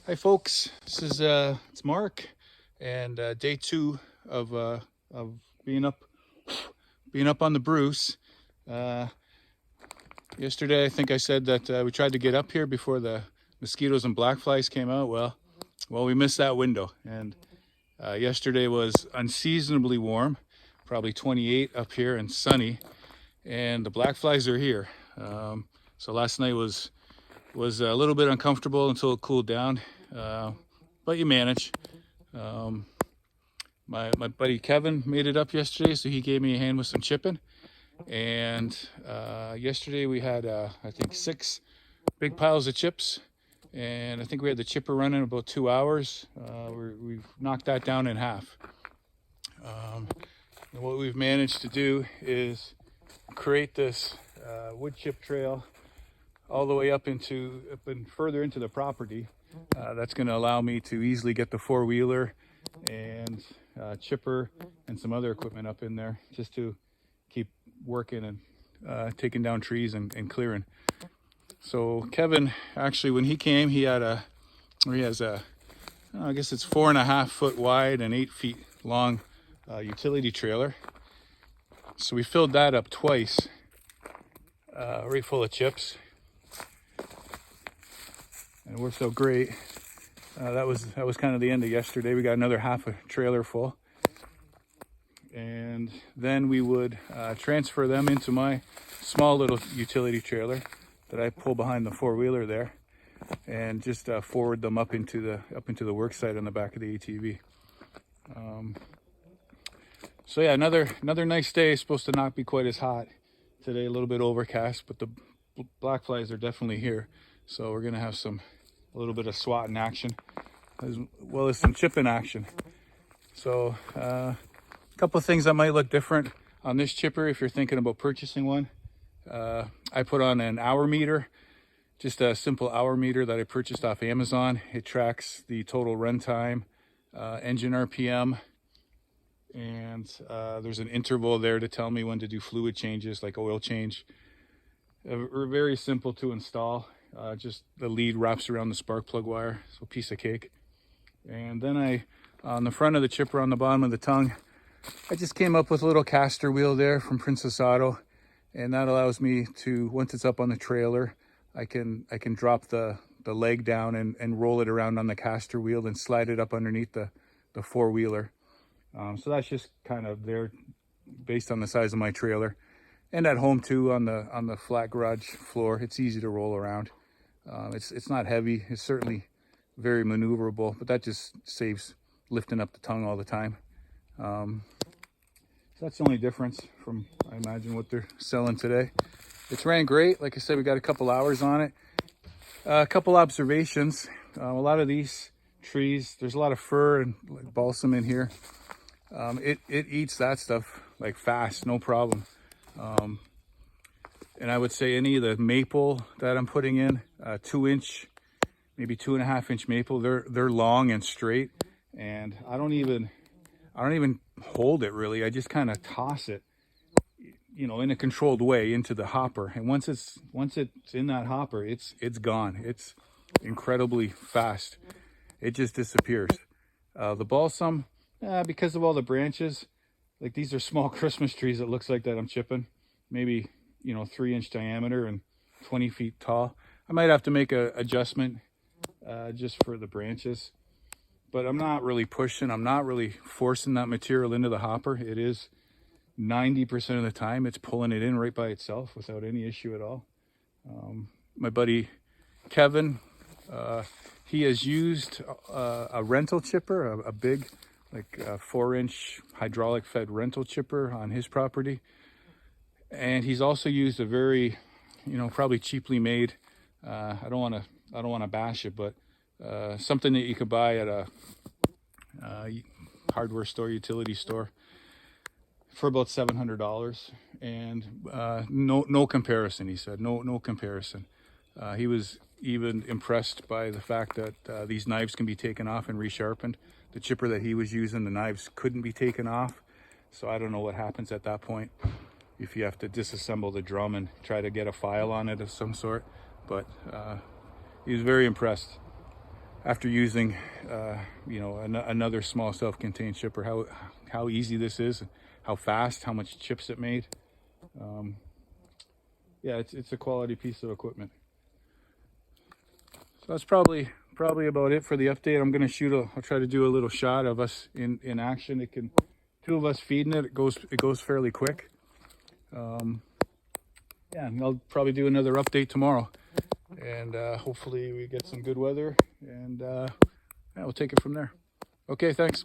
Hi folks, this is it's Mark, and day two of being up on the Bruce. Uh, Yesterday, I think I said that we tried to get up here before the mosquitoes and black flies came out. Well, we missed that window, and yesterday was unseasonably warm, probably 28 up here and sunny, and the black flies are here. So last night was a little bit uncomfortable until it cooled down, but you manage. Um, my buddy Kevin made it up yesterday, so he gave me a hand with some chipping. And yesterday we had I think 6 big piles of chips, and I think we had the chipper running about 2 hours. We've knocked that down in half. And what we've managed to do is create this wood chip trail all the way up and further into the property. That's going to allow me to easily get the four-wheeler and chipper and some other equipment up in there, just to keep working and taking down trees and clearing. So Kevin, actually, when he came, he has a, I guess it's 4.5 foot wide and 8 feet long utility trailer. So we filled that up twice, right full of chips, and it worked out great. That was kind of the end of yesterday. We got another half a trailer full, and then we would transfer them into my small little utility trailer that I pull behind the four-wheeler there, and just forward them up into the work site on the back of the ATV. So yeah, another nice day. It's supposed to not be quite as hot today. A little bit overcast, but the black flies are definitely here. So we're gonna have a little bit of swatting action, as well as some chipping action. So a couple of things that might look different on this chipper if you're thinking about purchasing one. I put on an hour meter, just a simple hour meter that I purchased off Amazon. It tracks the total runtime, engine RPM, and there's an interval there to tell me when to do fluid changes, like oil change. Very simple to install. Just the lead wraps around the spark plug wire, so piece of cake. And then on the front of the chipper, on the bottom of the tongue, I just came up with a little caster wheel there from Princess Auto, and that allows me to, once it's up on the trailer, I can drop the leg down and roll it around on the caster wheel and slide it up underneath the four-wheeler. So that's just kind of there based on the size of my trailer. And at home too, on the flat garage floor, it's easy to roll around. It's not heavy. It's certainly very maneuverable, but that just saves lifting up the tongue all the time. So that's the only difference from, I imagine, what they're selling today. It's ran great. Like I said, we got a couple hours on it. A couple observations. A lot of these trees, there's a lot of fir and like balsam in here. It eats that stuff like fast, no problem. And I would say any of the maple that I'm putting in, 2-inch, maybe 2.5-inch maple, they're long and straight, and I don't even hold it really. I just kind of toss it, in a controlled way into the hopper. And once it's in that hopper, it's gone. It's incredibly fast. It just disappears. The balsam, because of all the branches, like these are small Christmas trees, it looks like that I'm chipping, maybe 3-inch diameter and 20 feet tall. I might have to make a adjustment just for the branches, but I'm not really pushing, I'm not really forcing that material into the hopper. It is 90% of the time it's pulling it in right by itself without any issue at all. My buddy Kevin, he has used a rental chipper, a big, like 4-inch hydraulic fed rental chipper on his property. And he's also used a very, probably cheaply made, I don't want to bash it, but something that you could buy at a hardware store, utility store, for about $700. And no comparison, he said, no comparison. He was even impressed by the fact that these knives can be taken off and resharpened. The chipper that he was using, the knives couldn't be taken off. So I don't know what happens at that point, if you have to disassemble the drum and try to get a file on it of some sort. But he was very impressed. after using, you know, another small self-contained chipper, how easy this is, how fast, how much chips it made. Yeah, it's a quality piece of equipment. So that's probably about it for the update. I'm gonna I'll try to do a little shot of us in action. Two of us feeding it. It goes fairly quick. Yeah, and I'll probably do another update tomorrow, and hopefully we get some good weather, and yeah, we'll take it from there. Okay, thanks.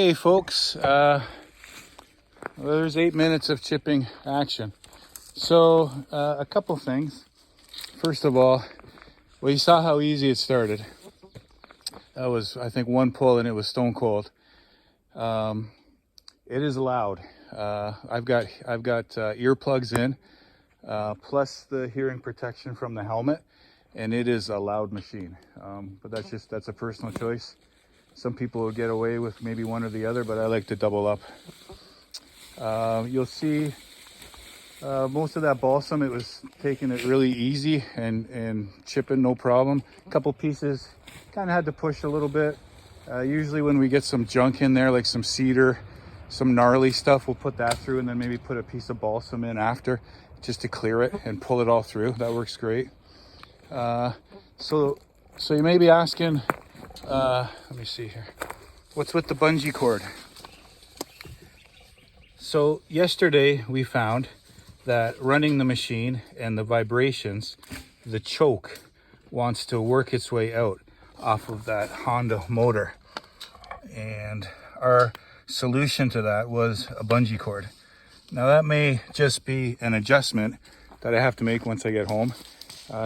Okay, folks, there's 8 minutes of chipping action. So a couple things. First of all, well, you saw how easy it started. That was, I think, one pull and it was stone cold. It is loud. I've got earplugs in, plus the hearing protection from the helmet, and it is a loud machine. But that's a personal choice. Some people will get away with maybe one or the other, but I like to double up. You'll see most of that balsam, it was taking it really easy and chipping no problem. A couple pieces kind of had to push a little bit. Usually when we get some junk in there, like some cedar, some gnarly stuff, we'll put that through and then maybe put a piece of balsam in after just to clear it and pull it all through. That works great. So you may be asking, let me see here, what's with the bungee cord? So yesterday we found that running the machine and the vibrations, the choke wants to work its way out off of that Honda motor. And our solution to that was a bungee cord. Now that may just be an adjustment that I have to make once I get home.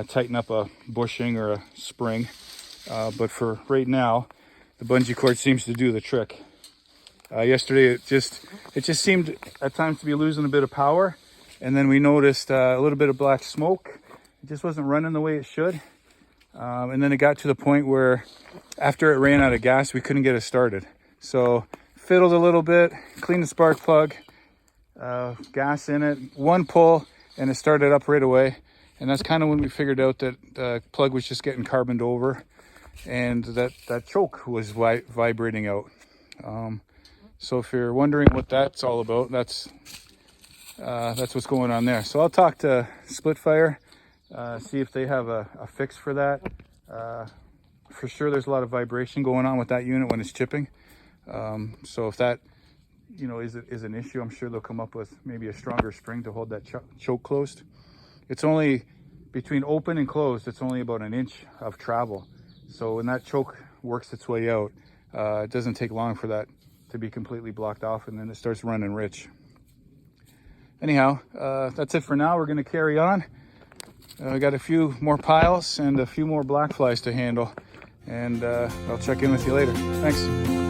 Tighten up a bushing or a spring. But for right now, the bungee cord seems to do the trick. Yesterday it just seemed at times to be losing a bit of power. And then we noticed a little bit of black smoke. It just wasn't running the way it should. And then it got to the point where after it ran out of gas, we couldn't get it started. So fiddled a little bit, cleaned the spark plug, gas in it, one pull, and it started up right away. And that's kind of when we figured out that the plug was just getting carboned over and that choke was vibrating out. So if you're wondering what that's all about, that's what's going on there. So I'll talk to Splitfire, see if they have a fix for that. For sure there's a lot of vibration going on with that unit when it's chipping. So if that, is an issue, I'm sure they'll come up with maybe a stronger spring to hold that choke closed. It's only between open and closed, it's only about 1 inch of travel. So when that choke works its way out, it doesn't take long for that to be completely blocked off, and then it starts running rich. Anyhow, that's it for now. We're going to carry on. I got a few more piles and a few more black flies to handle, and I'll check in with you later. Thanks.